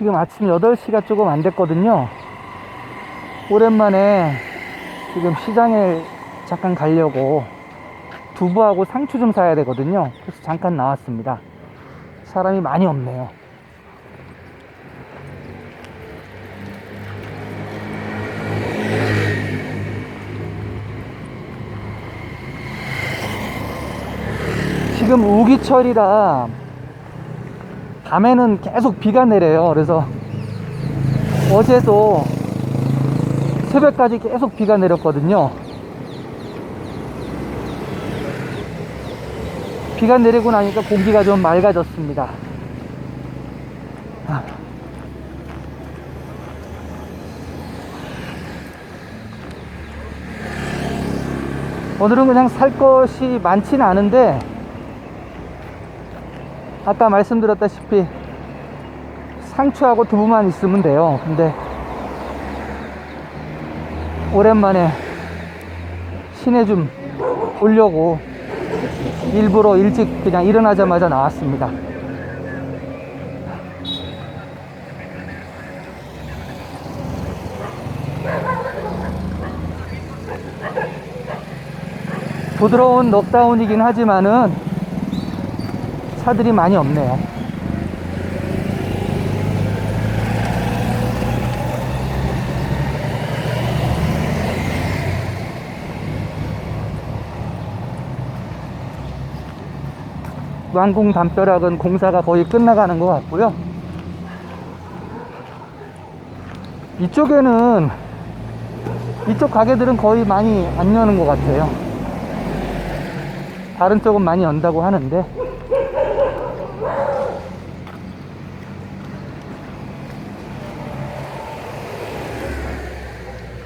지금 아침 8시가 조금 안 됐거든요. 오랜만에 지금 시장에 잠깐 가려고 두부하고 상추 좀 사야 되거든요. 그래서 잠깐 나왔습니다. 사람이 많이 없네요. 지금 우기철이라 밤에는 계속 비가 내려요. 그래서 어제도 새벽까지 계속 비가 내렸거든요. 비가 내리고 나니까 공기가 좀 맑아졌습니다. 오늘은 그냥 살 것이 많지는 않은데, 아까 말씀드렸다시피 상추하고 두부만 있으면 돼요. 근데 오랜만에 시내 좀 보려고 일부러 일찍 그냥 일어나자마자 나왔습니다. 부드러운 넉다운이긴 하지만은 차들이 많이 없네요. 완공 담벼락은 공사가 거의 끝나가는 것 같고요. 이쪽에는, 이쪽 가게들은 거의 많이 안 여는 것 같아요. 다른 쪽은 많이 연다고 하는데,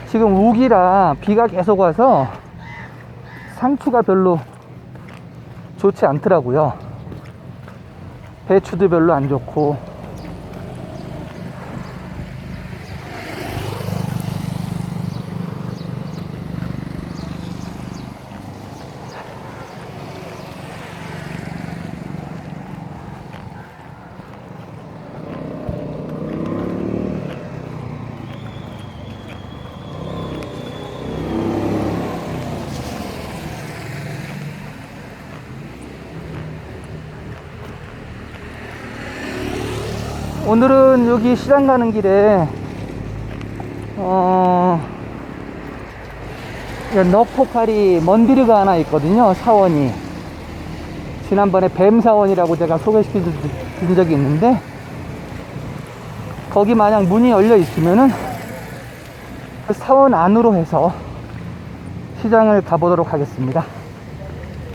지금 우기라 비가 계속 와서 상추가 별로 좋지 않더라고요. 배추도 별로 안 좋고. 오늘은 여기 시장 가는 길에 너포카리 먼디르가 하나 있거든요. 사원이, 지난번에 뱀 사원이라고 제가 소개시켜 준 적이 있는데, 거기 만약 문이 열려 있으면은 그 사원 안으로 해서 시장을 가보도록 하겠습니다.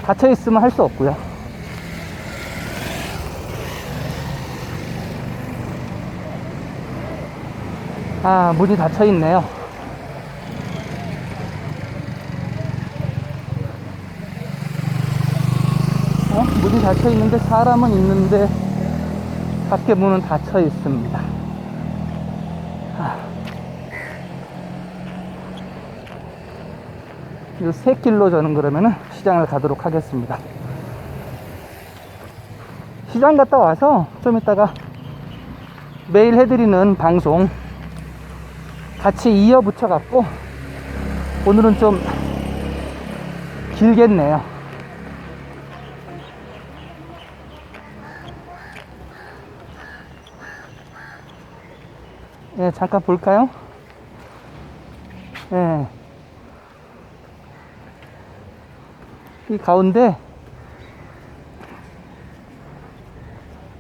닫혀 있으면 할 수 없고요. 아, 문이 닫혀 있네요. 문이 닫혀 있는데 사람은 있는데 밖에 문은 닫혀 있습니다. 이 새 길로 저는 그러면은 시장을 가도록 하겠습니다. 시장 갔다 와서 좀 이따가 매일 해드리는 방송 같이 이어 붙여 갖고, 오늘은 좀 길겠네요. 예, 잠깐 볼까요? 예. 이 가운데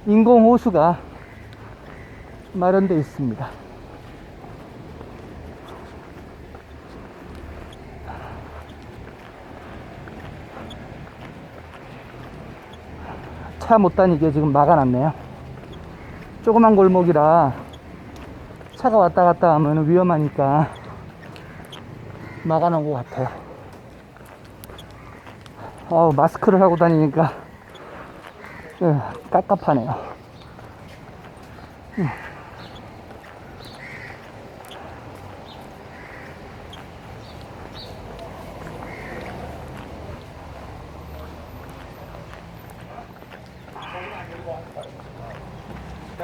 인공호수가 마련되어 있습니다. 차 못 다니게 지금 막아놨네요. 조그만 골목이라 차가 왔다 갔다 하면 위험하니까 막아놓은 것 같아요. 마스크를 하고 다니니까 깝깝하네요.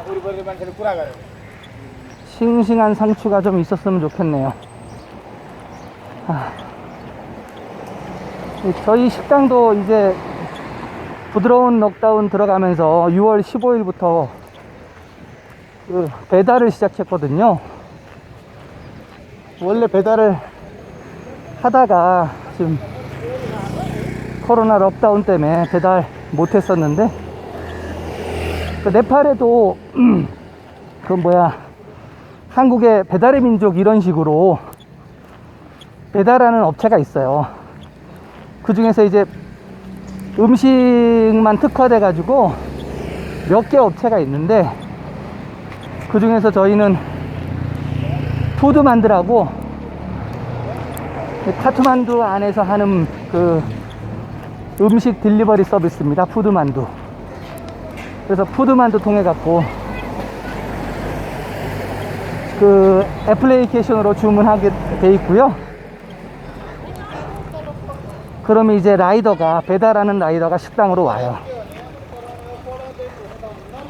우리 버리 만들 꾸라가요. 싱싱한 상추가 좀 있었으면 좋겠네요. 저희 식당도 이제 부드러운 록다운 들어가면서 6월 15일부터 그 배달을 시작했거든요. 원래 배달을 하다가 지금 코로나 록다운 때문에 배달 못했었는데, 그 네팔에도 그 한국의 배달의 민족 이런 식으로 배달하는 업체가 있어요. 그 중에서 이제 음식만 특화돼 가지고 몇 개 업체가 있는데, 그 중에서 저희는 푸드만두라고 카트만두 안에서 하는 그 음식 딜리버리 서비스입니다. 푸드만두. 그래서 푸드만두 통해 갖고 그 애플리케이션으로 주문하게 돼 있고요. 그러면 이제 배달하는 라이더가 식당으로 와요.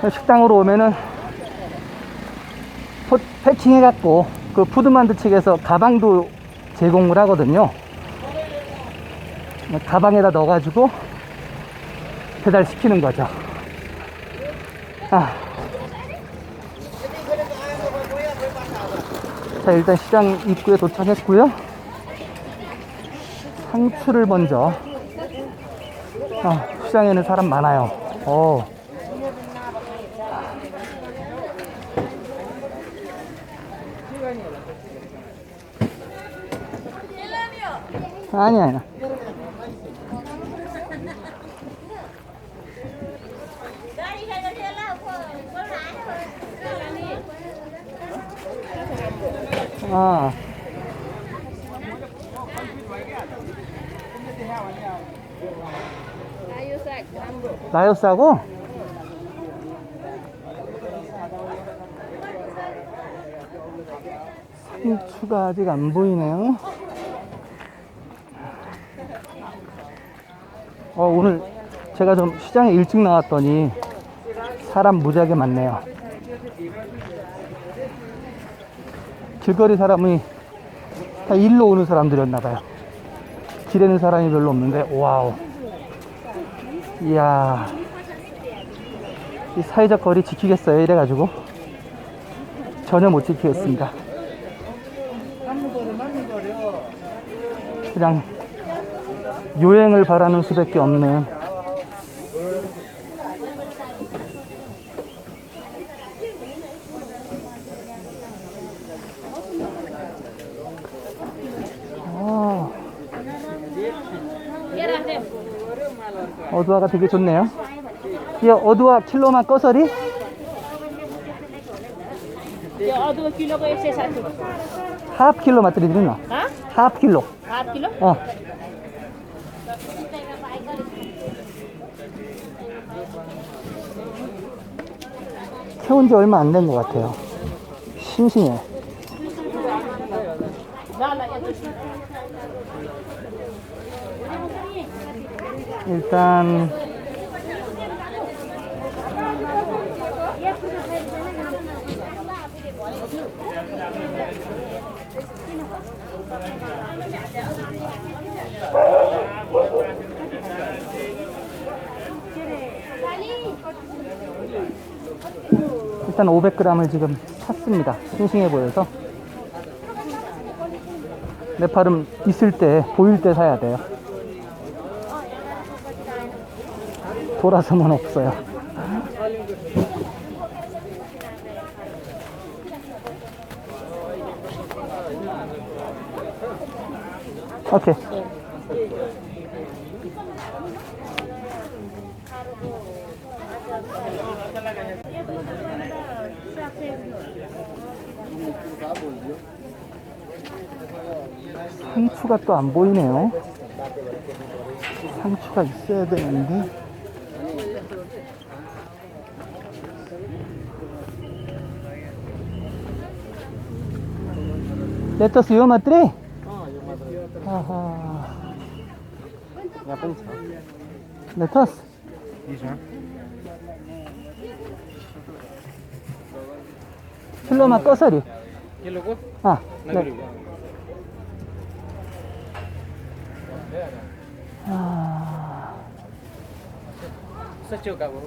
식당으로 오면은 패킹해 갖고 그 푸드만두 측에서 가방도 제공을 하거든요. 가방에다 넣어 가지고 배달시키는 거죠. 자, 일단 시장 입구에 도착했고요. 상추를 먼저. 시장에는 사람 많아요. 아니야. 나요 싸고? 상추가 아직 안 보이네요. 오늘 제가 좀 시장에 일찍 나왔더니 사람 무지하게 많네요. 길거리 사람이 다 일로 오는 사람들이었나봐요. 길에는 사람이 별로 없는데, 와우. 이야, 이 사회적 거리 지키겠어요? 이래가지고 전혀 못 지키겠습니다. 그냥 요행을 바라는 수밖에 없는. 어두화가 되게 좋네요. 이 어두화 킬로만 꺼서리? 하프 킬로 맞더리 드리나? 하프 킬로. Half kilo 태운 지 얼마 안 된 것 같아요. 싱싱해. 일단 일단 500g을 지금 샀습니다. 싱싱해 보여서. 네팔은 있을 때, 보일 때 사야 돼요. 돌아서면 없어요. 오케이. 상추가 또 안 보이네요. 상추가 있어야 되는데. 레터스 요 마트리? 아하. 레터스? 킬로만 꺼서리. ये लोगो 아, नगरी 네. 아, सच्चो का वो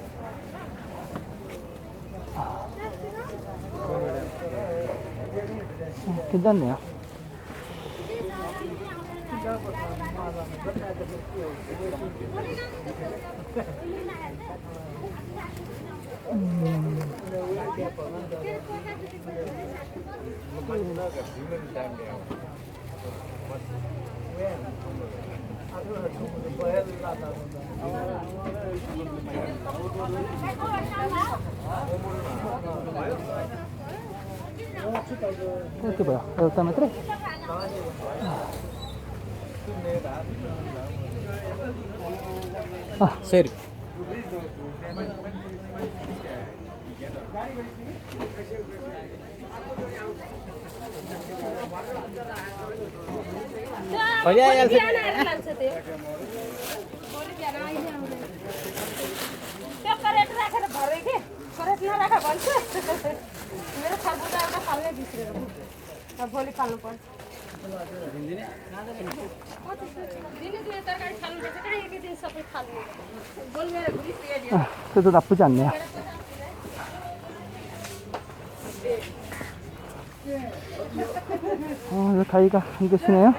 괜찮네요. 이렇게 뭐야? 여기다면 그래? 아, सर भैया यार त्यो करेट राखेर भरे के करेट नराख भन्छ मेरो खरबुजा एउटा फाल्ने बिर्सेर अब भोलि फाल्नु पर्छ दिने दुई तरकारी फाल्नुपर्छ कहाँ एकै दिन सबै फाल्नु बोल मेरो भुली पेट 아, 그래도 나쁘지 않네요. 여기 가위가 안 계시네요.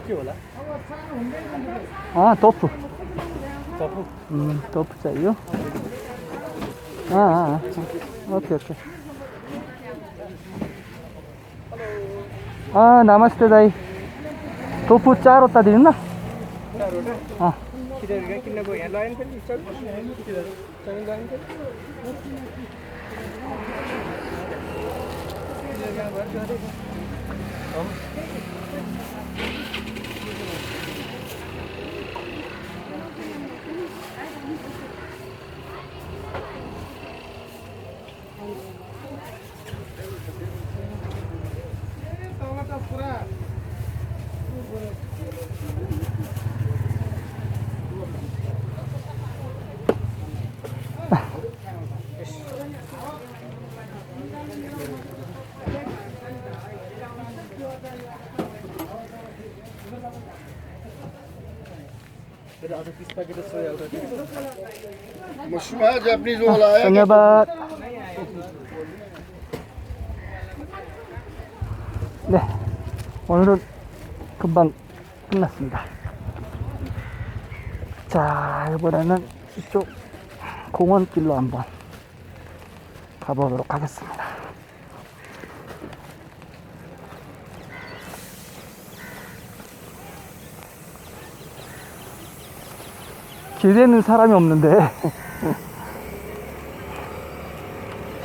के होला 아, 도프. टपु 도프 चाहिए. 아, 오케이, 오케이. 아, 나마스테 다이. 도프 짜로 따드렸나? 아, किधर किन गयो यहाँ लाइन पनि चल चल लाइन पनि मशरूम जापानीज वाला आया क्या? धन्यवाद. 네, 오늘은 금방 끝났습니다. 자, 이번에는 이쪽 공원길로 한번 가보도록 하겠습니다. 길에는 사람이 없는데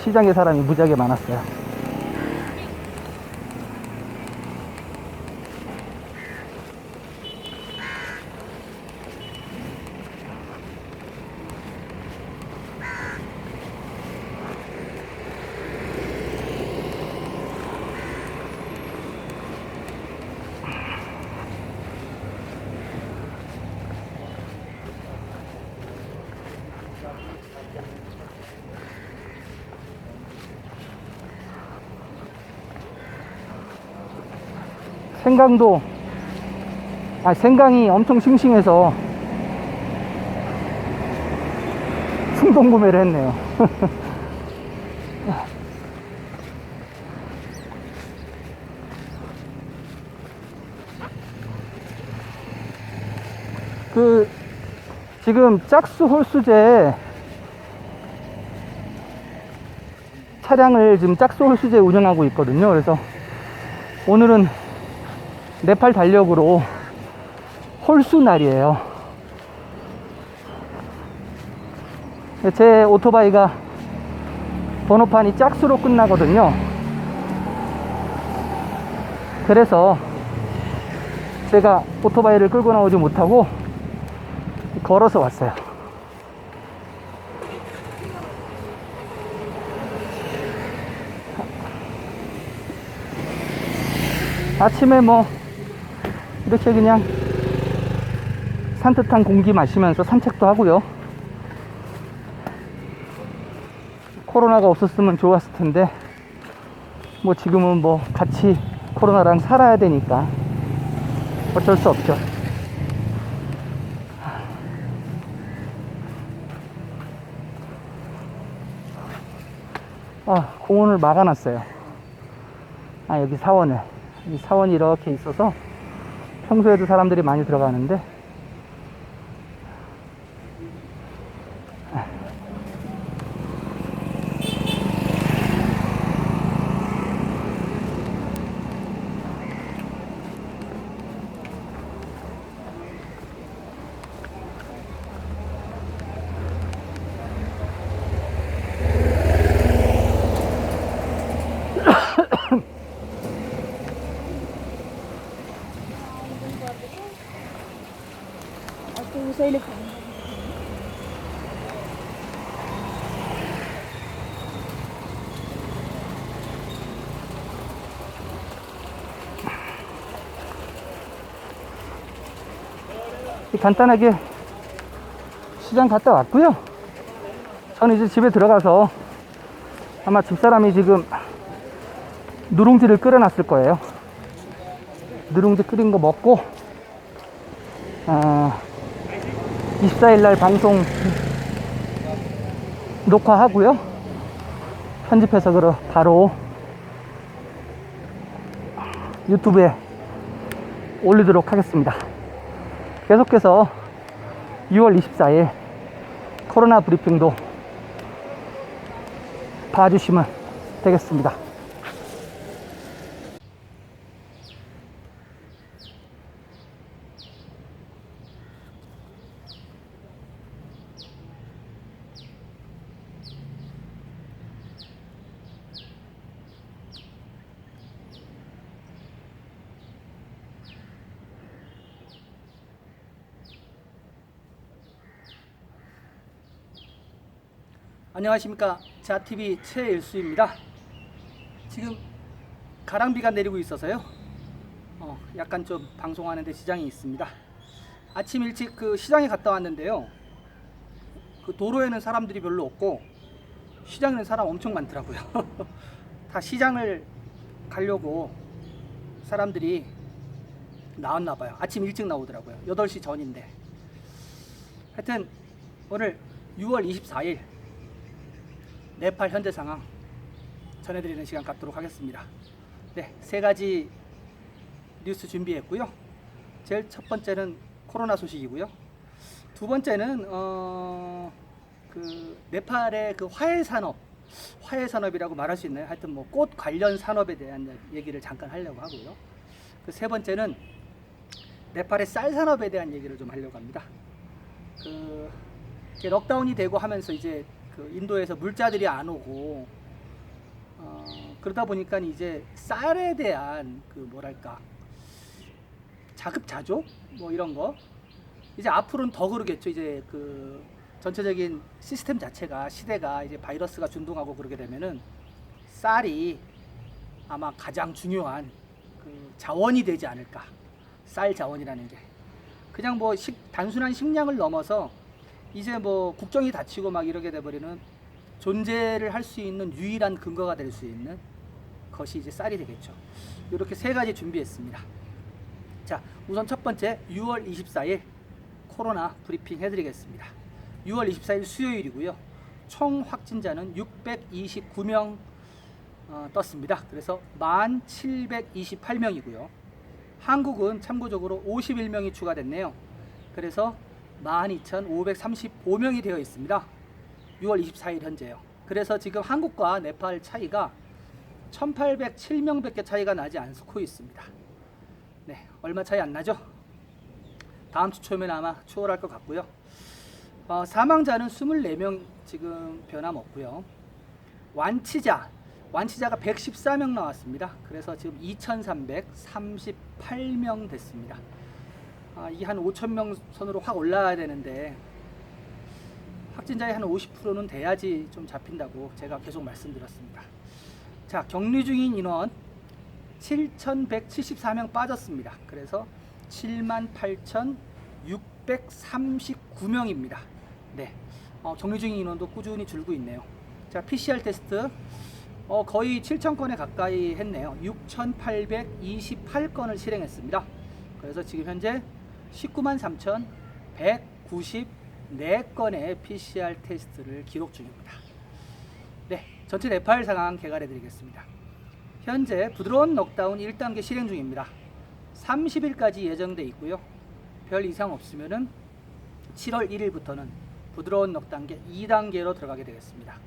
시장에 사람이 무지하게 많았어요. 생강도, 생강이 엄청 싱싱해서 충동 구매를 했네요. 지금 짝수 홀수제 차량을 지금 짝수 홀수제 운영하고 있거든요. 그래서 오늘은 네팔 달력으로 홀수 날이에요. 제 오토바이가 번호판이 짝수로 끝나거든요. 그래서 제가 오토바이를 끌고 나오지 못하고 걸어서 왔어요. 아침에 뭐 이렇게 그냥 산뜻한 공기 마시면서 산책도 하고요. 코로나가 없었으면 좋았을 텐데 뭐 지금은 뭐 같이 코로나랑 살아야 되니까 어쩔 수 없죠. 아, 공원을 막아놨어요. 아, 여기 사원을. 이 사원이 이렇게 있어서 평소에도 사람들이 많이 들어가는데, 간단하게 시장 갔다 왔고요. 저는 이제 집에 들어가서 아마 집사람이 지금 누룽지를 끓여놨을 거예요. 누룽지 끓인 거 먹고 24일날 방송 녹화하고요. 편집해서 바로 유튜브에 올리도록 하겠습니다. 계속해서 6월 24일 코로나 브리핑도 봐주시면 되겠습니다. 안녕하십니까, 자TV 최일수입니다. 지금 가랑비가 내리고 있어서요, 약간 좀 방송하는데 지장이 있습니다. 아침 일찍 그 시장에 갔다 왔는데요, 그 도로에는 사람들이 별로 없고 시장에는 사람 엄청 많더라고요. 다 시장을 가려고 사람들이 나왔나봐요. 아침 일찍 나오더라고요. 8시 전인데. 하여튼 오늘 6월 24일 네팔 현재 상황 전해드리는 시간 갖도록 하겠습니다. 네, 3가지 뉴스 준비했고요. 제일 첫 번째는 코로나 소식이고요. 두 번째는 그 네팔의 그 화훼산업이라고 말할 수 있나요? 하여튼 뭐 꽃 관련 산업에 대한 얘기를 잠깐 하려고 하고요. 그 세 번째는 네팔의 쌀 산업에 대한 얘기를 좀 하려고 합니다. 그 럭다운이 되고 하면서 이제 그 인도에서 물자들이 안 오고 그러다 보니까 이제 쌀에 대한 그 뭐랄까 자급자족 뭐 이런 거 이제 앞으로는 더 그러겠죠. 이제 그 전체적인 시스템 자체가 시대가 이제 바이러스가 준동하고 그러게 되면은 쌀이 아마 가장 중요한 그 자원이 되지 않을까. 쌀 자원이라는 게 그냥 뭐 단순한 식량을 넘어서 이제 뭐 국정이 닫히고 막 이러게 돼버리는 존재를 할 수 있는 유일한 근거가 될 수 있는 것이 이제 쌀이 되겠죠. 이렇게 3가지 준비했습니다. 자, 우선 첫 번째 6월 24일 코로나 브리핑 해드리겠습니다. 6월 24일 수요일이고요. 총 확진자는 629명 떴습니다. 그래서 1728명이고요. 한국은 참고적으로 51명이 추가됐네요. 그래서 12,535명이 되어 있습니다. 6월 24일 현재요. 그래서 지금 한국과 네팔 차이가 1,807명밖에 차이가 나지 않고 있습니다. 네, 얼마 차이 안 나죠? 다음 주 초면 아마 추월할 것 같고요. 사망자는 24명 지금 변함없고요. 완치자가 114명 나왔습니다. 그래서 지금 2,338명 됐습니다. 이게 한 5,000명 선으로 확 올라가야 되는데 확진자의 한 50%는 돼야지 좀 잡힌다고 제가 계속 말씀드렸습니다. 자, 격리 중인 인원 7,174명 빠졌습니다. 그래서 78,639명입니다. 네, 격리 중인 인원도 꾸준히 줄고 있네요. 자, PCR 테스트 거의 7,000건에 가까이 했네요. 6,828건을 실행했습니다. 그래서 지금 현재 193,194건의 PCR 테스트를 기록 중입니다. 네, 전체 네팔 상황 개괄해 드리겠습니다. 현재 부드러운 넉다운 1단계 실행 중입니다. 30일까지 예정돼 있고요. 별 이상 없으면은 7월 1일부터는 부드러운 넉단계 2단계로 들어가게 되겠습니다.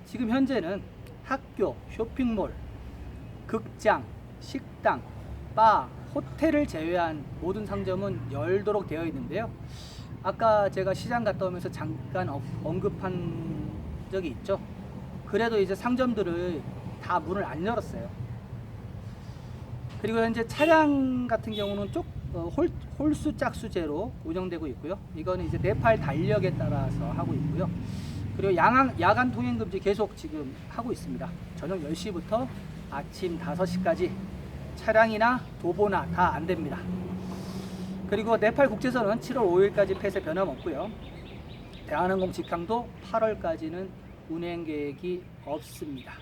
지금 현재는 학교, 쇼핑몰, 극장, 식당, 바, 호텔을 제외한 모든 상점은 열도록 되어 있는데요. 아까 제가 시장 갔다 오면서 잠깐 언급한 적이 있죠. 그래도 이제 상점들을 다 문을 안 열었어요. 그리고 현재 차량 같은 경우는 홀수 짝수제로 운영되고 있고요. 이거는 이제 네팔 달력에 따라서 하고 있고요. 그리고 야간 통행 금지 계속 지금 하고 있습니다. 저녁 10시부터 아침 5시까지 차량이나 도보나 다 안 됩니다. 그리고 네팔 국제선은 7월 5일까지 폐쇄 변함없고요. 대한항공 직항도 8월까지는 운행 계획이 없습니다.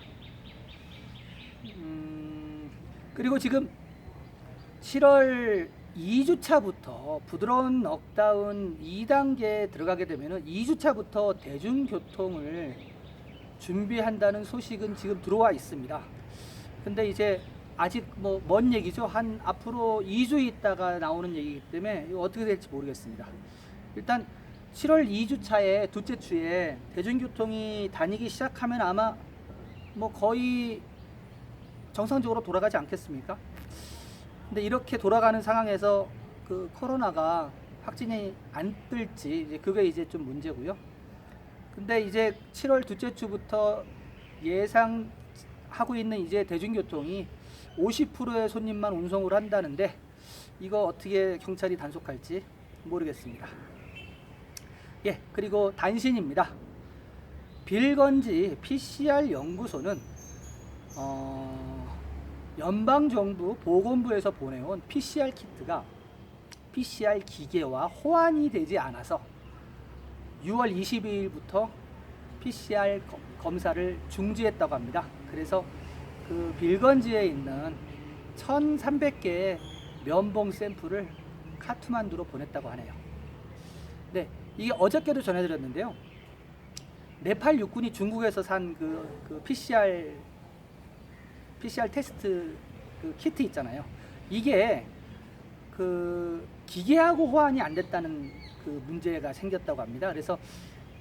그리고 지금 7월 2주차부터 부드러운 넉다운 2단계에 들어가게 되면은 2주차부터 대중교통을 준비한다는 소식은 지금 들어와 있습니다. 근데 이제 아직 뭐 먼 얘기죠. 한 앞으로 2주 있다가 나오는 얘기이기 때문에 이거 어떻게 될지 모르겠습니다. 일단 7월 2주차에 둘째 주에 대중교통이 다니기 시작하면 아마 뭐 거의 정상적으로 돌아가지 않겠습니까? 근데 이렇게 돌아가는 상황에서 그 코로나가 확진이 안 뜰지 이제 그게 이제 좀 문제고요. 근데 이제 7월 둘째 주부터 예상하고 있는 이제 대중교통이 50%의 손님만 운송을 한다는데 이거 어떻게 경찰이 단속할지 모르겠습니다. 예, 그리고 단신입니다. 빌건지 PCR 연구소는 연방정부 보건부에서 보내온 PCR 키트가 PCR 기계와 호환이 되지 않아서 6월 22일부터 PCR 검사를 중지했다고 합니다. 그래서 그 빌건지에 있는 1,300개의 면봉 샘플을 카트만두로 보냈다고 하네요. 네, 이게 어저께도 전해드렸는데요. 네팔 육군이 중국에서 산 그 PCR 테스트 그 키트 있잖아요. 이게 그 기계하고 호환이 안 됐다는 그 문제가 생겼다고 합니다. 그래서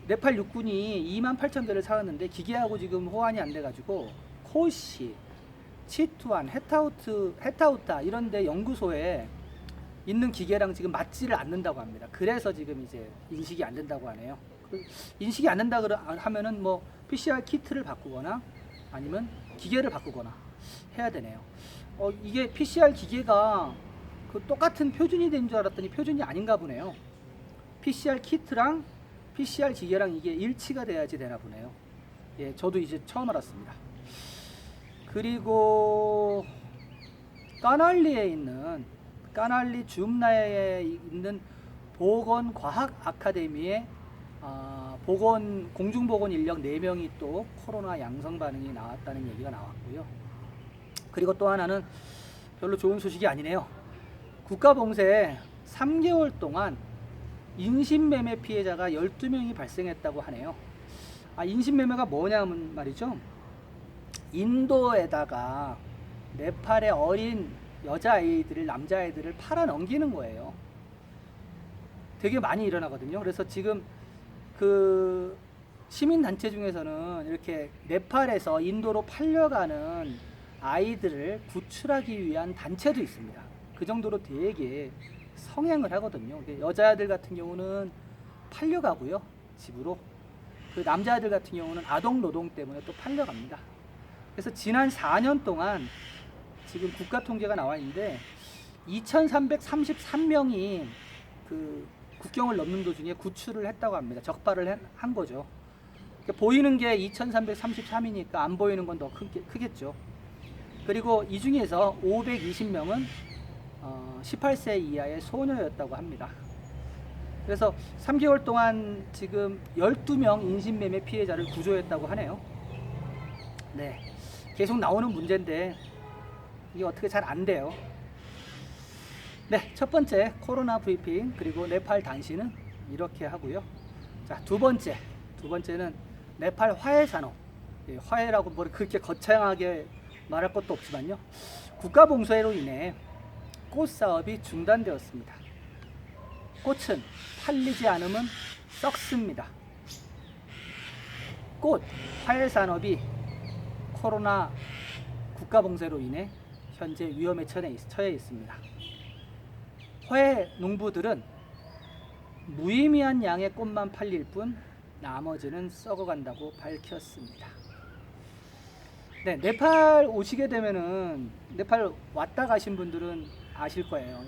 네팔 육군이 28,000개를 사왔는데 기계하고 지금 호환이 안 돼가지고 코시, 치투안, 헤타우타 이런 데 연구소에 있는 기계랑 지금 맞지를 않는다고 합니다. 그래서 지금 이제 인식이 안 된다고 하네요. 인식이 안 된다 하면은 뭐 PCR 키트를 바꾸거나 아니면 기계를 바꾸거나 해야 되네요. 이게 PCR 기계가 그 똑같은 표준이 된 줄 알았더니 표준이 아닌가 보네요. PCR 키트랑 PCR 기계랑 이게 일치가 돼야지 되나 보네요. 예, 저도 이제 처음 알았습니다. 그리고 까날리 줌나에 있는 보건과학 아카데미에 공중보건 인력 4명이 또 코로나 양성 반응이 나왔다는 얘기가 나왔고요. 그리고 또 하나는 별로 좋은 소식이 아니네요. 국가봉쇄 3개월 동안 인신매매 피해자가 12명이 발생했다고 하네요. 인신매매가 뭐냐면 말이죠. 인도에다가 네팔의 어린 여자아이들을, 남자아이들을 팔아 넘기는 거예요. 되게 많이 일어나거든요. 그래서 지금 그 시민단체 중에서는 이렇게 네팔에서 인도로 팔려가는 아이들을 구출하기 위한 단체도 있습니다. 그 정도로 되게 성행을 하거든요. 여자아이들 같은 경우는 팔려가고요, 집으로. 그 남자아이들 같은 경우는 아동 노동 때문에 또 팔려갑니다. 그래서 지난 4년 동안 지금 국가 통계가 나와 있는데 2,333명이 그 국경을 넘는 도중에 구출을 했다고 합니다. 적발을 한 거죠. 그러니까 보이는 게 2,333이니까 안 보이는 건 더 크겠죠. 그리고 이 중에서 520명은 18세 이하의 소녀였다고 합니다. 그래서 3개월 동안 지금 12명 인신매매 피해자를 구조했다고 하네요. 네. 계속 나오는 문제인데 이게 어떻게 잘 안 돼요. 네, 첫 번째 코로나 브리핑 그리고 네팔 단신은 이렇게 하고요. 자, 두 번째는 네팔 화훼 산업. 예, 화훼라고 뭐 그렇게 거창하게 말할 것도 없지만요. 국가 봉쇄로 인해 꽃 사업이 중단되었습니다. 꽃은 팔리지 않으면 썩습니다. 꽃 화훼 산업이 코로나 국가 봉쇄로 인해 현재 위험에 처해 있습니다. 화훼 농부들은 무의미한 양의 꽃만 팔릴 뿐 나머지는 썩어간다고 밝혔습니다. 네, 네팔 오시게 되면은 네팔 왔다 가신 분들은 아실 거예요.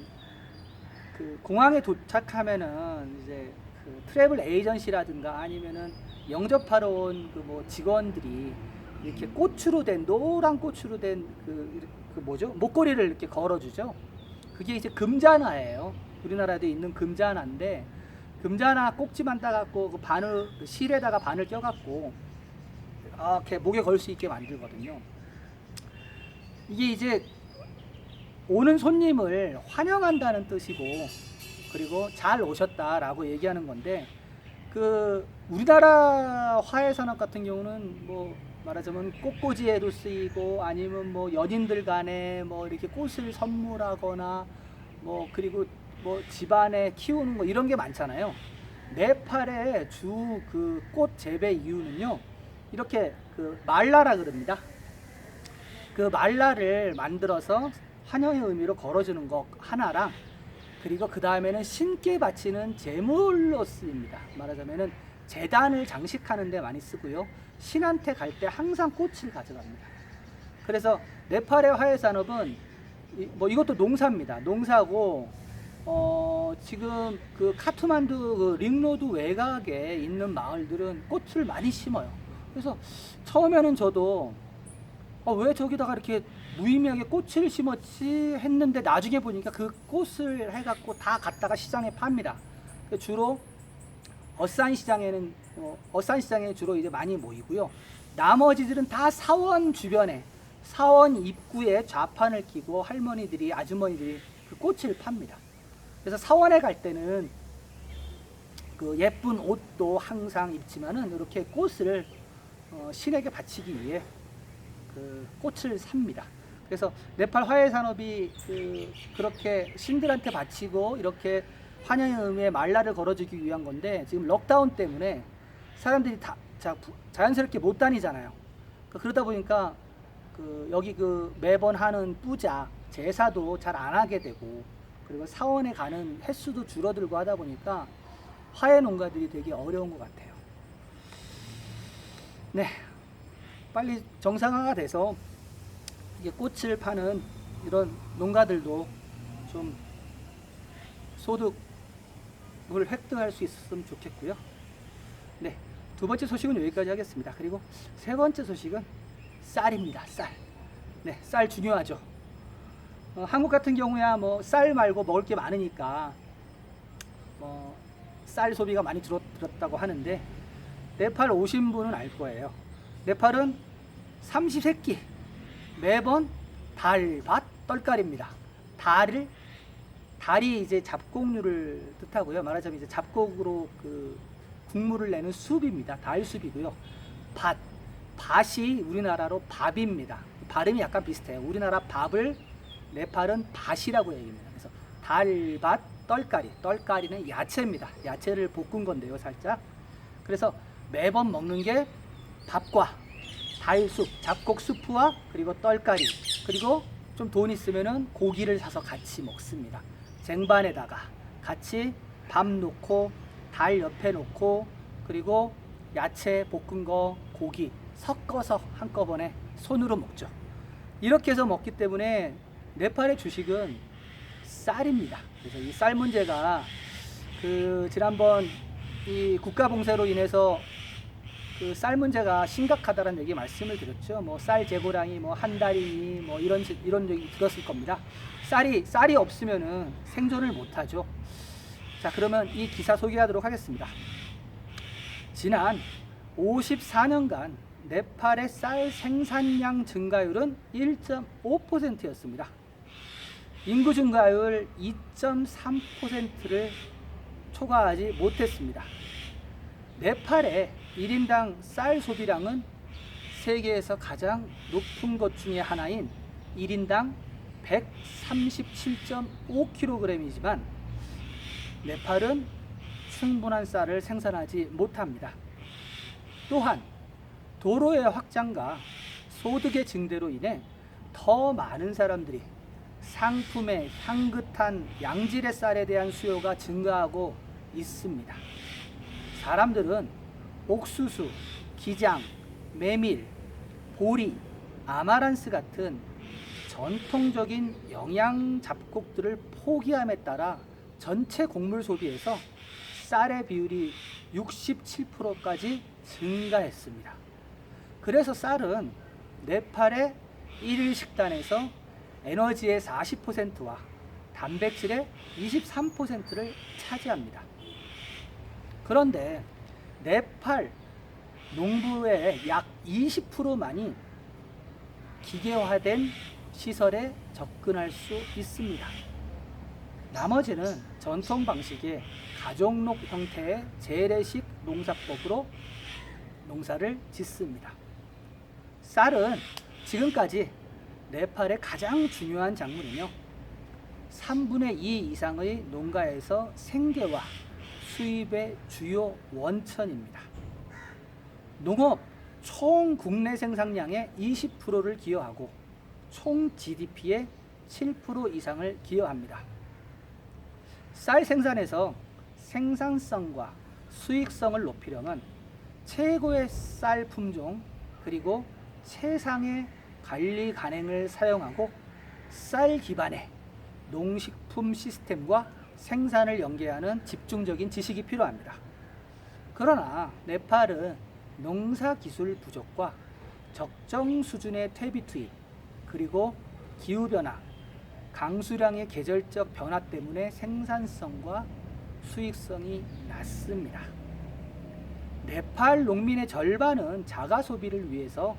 그 공항에 도착하면은 이제 그 트래블 에이전시라든가 아니면은 영접하러 온 그 뭐 직원들이 이렇게 꽃으로 된 노란 꽃으로 된 그 뭐죠? 목걸이를 이렇게 걸어주죠. 그게 이제 금자나예요. 우리나라에도 있는 금자나인데 금자나 꼭지만 따갖고 그 바늘 그 실에다가 바늘 껴갖고 이렇게 목에 걸 수 있게 만들거든요. 이게 이제 오는 손님을 환영한다는 뜻이고 그리고 잘 오셨다라고 얘기하는 건데 그 우리나라 화훼 산업 같은 경우는 뭐 말하자면 꽃꽂이에도 쓰이고 아니면 뭐 연인들 간에 뭐 이렇게 꽃을 선물하거나 뭐 그리고 뭐 집안에 키우는 거 이런 게 많잖아요. 네팔의 주 그 꽃 재배 이유는요. 이렇게 그 말라라 그럽니다. 그 말라를 만들어서 환영의 의미로 걸어주는 거 하나랑 그리고 그 다음에는 신께 바치는 제물로 쓰입니다. 말하자면은 제단을 장식하는 데 많이 쓰고요. 신한테 갈 때 항상 꽃을 가져갑니다. 그래서 네팔의 화훼 산업은 뭐 이것도 농사입니다. 농사고 지금 그 카트만두 그 링로드 외곽에 있는 마을들은 꽃을 많이 심어요. 그래서 처음에는 저도 왜 저기다가 이렇게 무의미하게 꽃을 심었지 했는데 나중에 보니까 그 꽃을 해갖고 다 갖다가 시장에 팝니다. 주로 어산 시장에는 어산 시장에 주로 이제 많이 모이고요. 나머지들은 다 사원 주변에 사원 입구에 좌판을 끼고 할머니들이 아주머니들이 그 꽃을 팝니다. 그래서 사원에 갈 때는 그 예쁜 옷도 항상 입지만은 이렇게 꽃을 신에게 바치기 위해 그 꽃을 삽니다. 그래서 네팔 화훼 산업이 그렇게 신들한테 바치고 이렇게 환영의 의미의 말라를 걸어주기 위한 건데 지금 럭다운 때문에 사람들이 다 자연스럽게 못 다니잖아요. 그러다 보니까 여기 매번 하는 뿌자 제사도 잘 안 하게 되고 그리고 사원에 가는 횟수도 줄어들고 하다 보니까 화훼 농가들이 되게 어려운 것 같아요. 네, 빨리 정상화가 돼서 이게 꽃을 파는 이런 농가들도 좀 소득을 획득할 수 있었으면 좋겠고요. 네, 두 번째 소식은 여기까지 하겠습니다. 그리고 세 번째 소식은 쌀입니다. 쌀. 네, 쌀 중요하죠. 한국 같은 경우야 뭐 쌀 말고 먹을 게 많으니까 쌀 소비가 많이 줄었다고 하는데 네팔 오신 분은 알 거예요. 네팔은 삼시세끼 매번 달밭 떨갈입니다. 달이 이제 잡곡류를 뜻하고요. 말하자면 이제 잡곡으로 그 국물을 내는 숲입니다. 달숲이고요. 밭이 우리나라로 밥입니다. 발음이 약간 비슷해요. 우리나라 밥을 네팔은 밭이라고 얘기합니다. 그래서 달밭 떨가리는 야채입니다. 야채를 볶은 건데요, 살짝. 그래서 매번 먹는 게 밥과 달숲, 잡곡 수프와 그리고 떨가리, 그리고 좀 돈 있으면은 고기를 사서 같이 먹습니다. 쟁반에다가 같이 밥 놓고 달 옆에 놓고 그리고 야채 볶은 거, 고기 섞어서 한꺼번에 손으로 먹죠. 이렇게 해서 먹기 때문에 네팔의 주식은 쌀입니다. 그래서 이 쌀 문제가 지난번 이 국가 봉쇄로 인해서 그 쌀 문제가 심각하다는 얘기 말씀을 드렸죠. 뭐 쌀 재고량이 뭐 한 달이니 뭐 이런 얘기 들었을 겁니다. 쌀이 없으면은 생존을 못하죠. 자, 그러면 이 기사 소개하도록 하겠습니다. 지난 54년간 네팔의 쌀 생산량 증가율은 1.5%였습니다. 인구 증가율 2.3%를 초과하지 못했습니다. 네팔의 1인당 쌀 소비량은 세계에서 가장 높은 것 중에 하나인 1인당 137.5kg이지만 네팔은 충분한 쌀을 생산하지 못합니다. 또한 도로의 확장과 소득의 증대로 인해 더 많은 사람들이 상품의 향긋한 양질의 쌀에 대한 수요가 증가하고 있습니다. 사람들은 옥수수, 기장, 메밀, 보리, 아마란스 같은 전통적인 영양 잡곡들을 포기함에 따라 전체 곡물 소비에서 쌀의 비율이 67%까지 증가했습니다. 그래서 쌀은 네팔의 일일 식단에서 에너지의 40%와 단백질의 23%를 차지합니다. 그런데 네팔 농부의 약 20%만이 기계화된 시설에 접근할 수 있습니다. 나머지는 전통 방식의 가족농 형태의 재래식 농사법으로 농사를 짓습니다. 쌀은 지금까지 네팔의 가장 중요한 작물이며 3분의 2 이상의 농가에서 생계와 수입의 주요 원천입니다. 농업 총 국내 생산량의 20%를 기여하고 총 GDP의 7% 이상을 기여합니다. 쌀 생산에서 생산성과 수익성을 높이려면 최고의 쌀 품종 그리고 최상의 관리 간행을 사용하고 쌀 기반의 농식품 시스템과 생산을 연계하는 집중적인 지식이 필요합니다. 그러나 네팔은 농사 기술 부족과 적정 수준의 퇴비 투입 그리고 기후변화, 강수량의 계절적 변화 때문에 생산성과 수익성이 낮습니다. 네팔 농민의 절반은 자가 소비를 위해서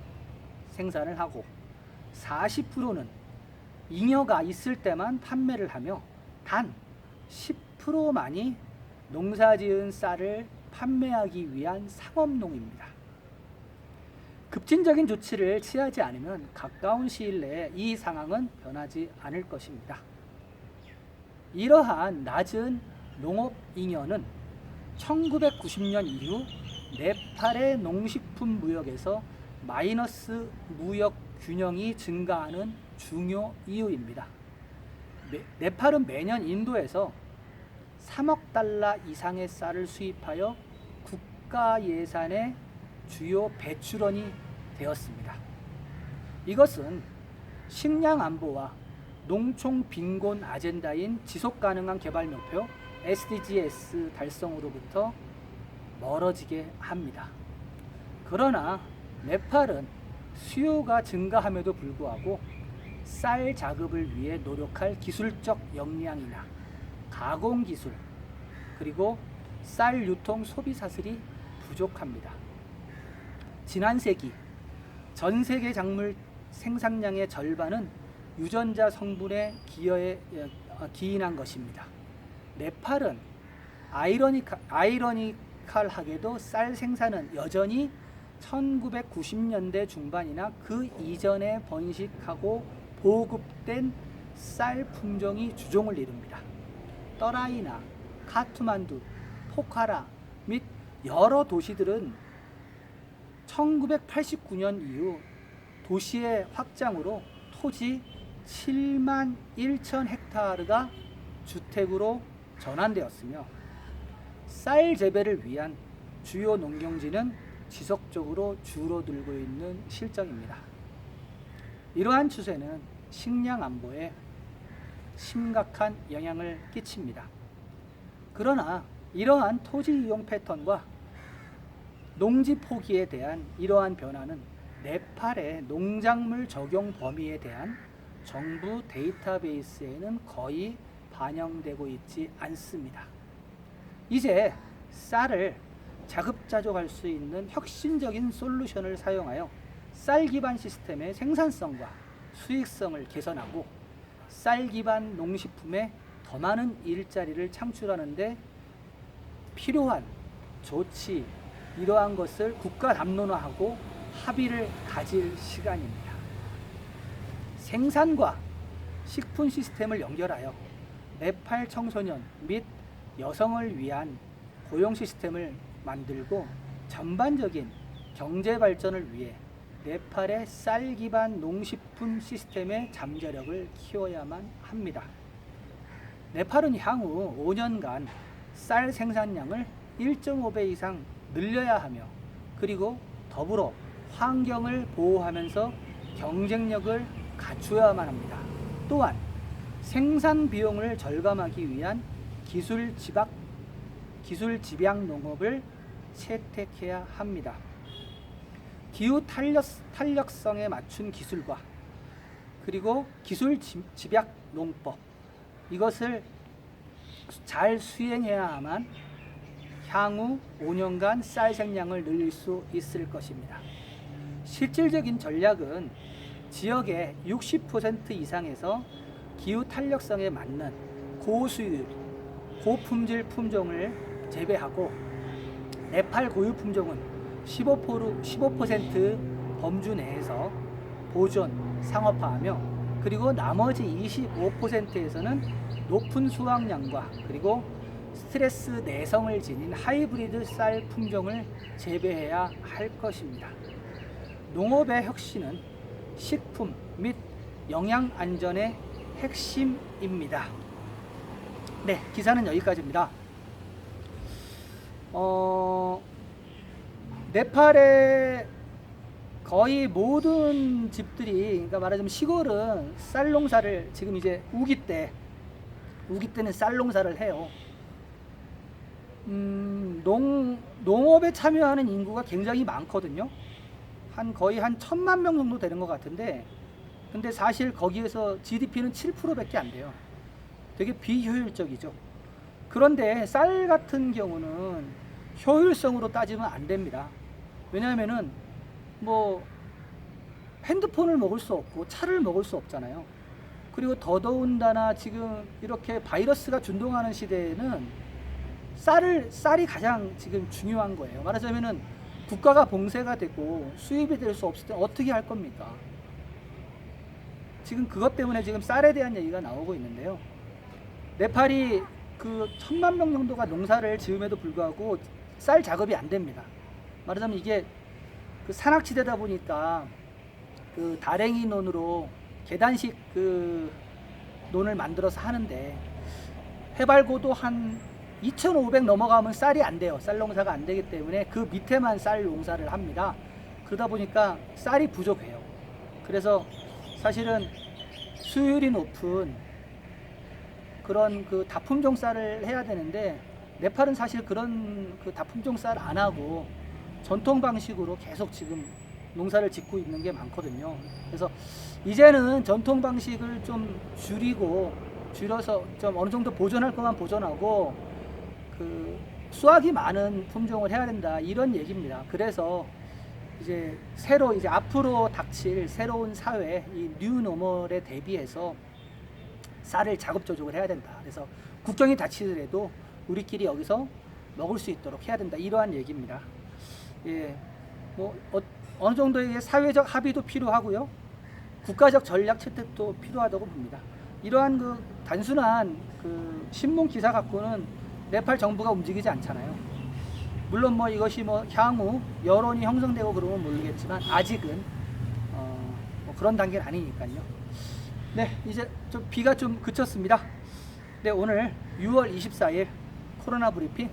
생산을 하고 40%는 잉여가 있을 때만 판매를 하며 단 10%만이 농사지은 쌀을 판매하기 위한 상업농입니다. 급진적인 조치를 취하지 않으면 가까운 시일 내에 이 상황은 변하지 않을 것입니다. 이러한 낮은 농업 잉여는 1990년 이후 네팔의 농식품 무역에서 마이너스 무역 균형이 증가하는 중요 이유입니다. 네팔은 매년 인도에서 3억 달러 이상의 쌀을 수입하여 국가 예산의 주요 배출원이 되었습니다. 이것은 식량 안보와 농촌 빈곤 아젠다인 지속 가능한 개발 목표 SDGs 달성으로부터 멀어지게 합니다. 그러나 네팔은 수요가 증가함에도 불구하고 쌀 자급을 위해 노력할 기술적 역량이나 가공 기술 그리고 쌀 유통 소비 사슬이 부족합니다. 지난 세기 전 세계 작물 생산량의 절반은 유전자 성분의 기여에 기인한 것입니다. 네팔은 아이러니컬하게도 쌀 생산은 여전히 1990년대 중반이나 그 이전에 번식하고 보급된 쌀 품종이 주종을 이룹니다. 떠라이나 카트만두, 포카라 및 여러 도시들은 1989년 이후 도시의 확장으로 토지 7만 1천 헥타르가 주택으로 전환되었으며 쌀 재배를 위한 주요 농경지는 지속적으로 줄어들고 있는 실정입니다. 이러한 추세는 식량 안보에 심각한 영향을 끼칩니다. 그러나 이러한 토지 이용 패턴과 농지 포기에 대한 이러한 변화는 네팔의 농작물 적용 범위에 대한 정부 데이터베이스에는 거의 반영되고 있지 않습니다. 이제 쌀을 자급자족할 수 있는 혁신적인 솔루션을 사용하여 쌀 기반 시스템의 생산성과 수익성을 개선하고 쌀 기반 농식품에 더 많은 일자리를 창출하는 데 필요한 조치, 이러한 것을 국가 담론화하고 합의를 가질 시간입니다. 생산과 식품 시스템을 연결하여 네팔 청소년 및 여성을 위한 고용 시스템을 만들고 전반적인 경제 발전을 위해 네팔의 쌀 기반 농식품 시스템의 잠재력을 키워야만 합니다. 네팔은 향후 5년간 쌀 생산량을 1.5배 이상 늘려야 하며 그리고 더불어 환경을 보호하면서 경쟁력을 갖추어야만 합니다. 또한 생산 비용을 절감하기 위한 기술 집약 농업을 채택해야 합니다. 기후 탄력성에 맞춘 기술과 그리고 기술 집약 농법, 이것을 잘 수행해야만 향후 5년간 쌀 생량을 늘릴 수 있을 것입니다. 실질적인 전략은 지역의 60% 이상에서 기후 탄력성에 맞는 고수율, 고품질 품종을 재배하고 네팔 고유 품종은 15% 범주 내에서 보존, 상업화하며 그리고 나머지 25%에서는 높은 수확량과 그리고 스트레스 내성을 지닌 하이브리드 쌀 품종을 재배해야 할 것입니다. 농업의 혁신은 식품 및 영양 안전의 핵심입니다. 네, 기사는 여기까지입니다. 네팔의 거의 모든 집들이, 그러니까 말하자면 시골은 쌀 농사를 지금 이제 우기 때는 쌀 농사를 해요. 농업에 참여하는 인구가 굉장히 많거든요. 거의 한 1,000만 명 정도 되는 것 같은데, 근데 사실 거기에서 GDP는 7%밖에 안 돼요. 되게 비효율적이죠. 그런데 쌀 같은 경우는 효율성으로 따지면 안 됩니다. 왜냐하면은 뭐 핸드폰을 먹을 수 없고 차를 먹을 수 없잖아요. 그리고 더더군다나 지금 이렇게 바이러스가 준동하는 시대에는 쌀이 가장 지금 중요한 거예요. 말하자면은 국가가 봉쇄가 되고 수입이 될 수 없을 때 어떻게 할 겁니까? 지금 그것 때문에 지금 쌀에 대한 얘기가 나오고 있는데요. 네팔이 그 1,000만 명 정도가 농사를 지음에도 불구하고 쌀 작업이 안 됩니다. 말하자면 이게 그 산악지대다 보니까 그 다랭이 논으로 계단식 그 논을 만들어서 하는데 해발고도 한 2,500 넘어가면 쌀이 안 돼요. 쌀 농사가 안 되기 때문에 그 밑에만 쌀 농사를 합니다. 그러다 보니까 쌀이 부족해요. 그래서 사실은 수율이 높은 그런 그 다품종 쌀을 해야 되는데 네팔은 사실 그런 그 다품종 쌀 안 하고 전통 방식으로 계속 지금 농사를 짓고 있는 게 많거든요. 그래서 이제는 전통 방식을 좀 줄여서 좀 어느 정도 보존할 것만 보존하고 그 수확이 많은 품종을 해야 된다, 이런 얘기입니다. 그래서 이제 이제 앞으로 닥칠 새로운 사회, 이 뉴노멀에 대비해서 쌀을 자급조족을 해야 된다. 그래서 국경이 닫히더라도 우리끼리 여기서 먹을 수 있도록 해야 된다, 이러한 얘기입니다. 예, 뭐 어느 정도의 사회적 합의도 필요하고요, 국가적 전략 채택도 필요하다고 봅니다. 이러한 그 단순한 그 신문 기사 갖고는 네팔 정부가 움직이지 않잖아요. 물론 뭐 이것이 뭐 향후 여론이 형성되고 그러면 모르겠지만 아직은 뭐 그런 단계는 아니니까요. 네, 이제 좀 비가 좀 그쳤습니다. 네, 오늘 6월 24일 코로나 브리핑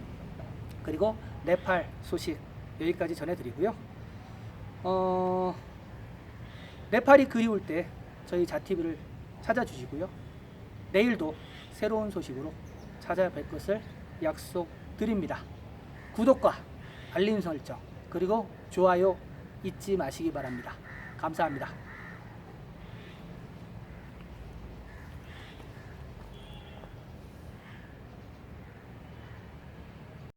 그리고 네팔 소식 여기까지 전해드리고요. 네팔이 그리울 때 저희 자TV를 찾아주시고요. 내일도 새로운 소식으로 찾아뵐 것을 약속드립니다. 구독과 알림 설정 그리고 좋아요 잊지 마시기 바랍니다. 감사합니다.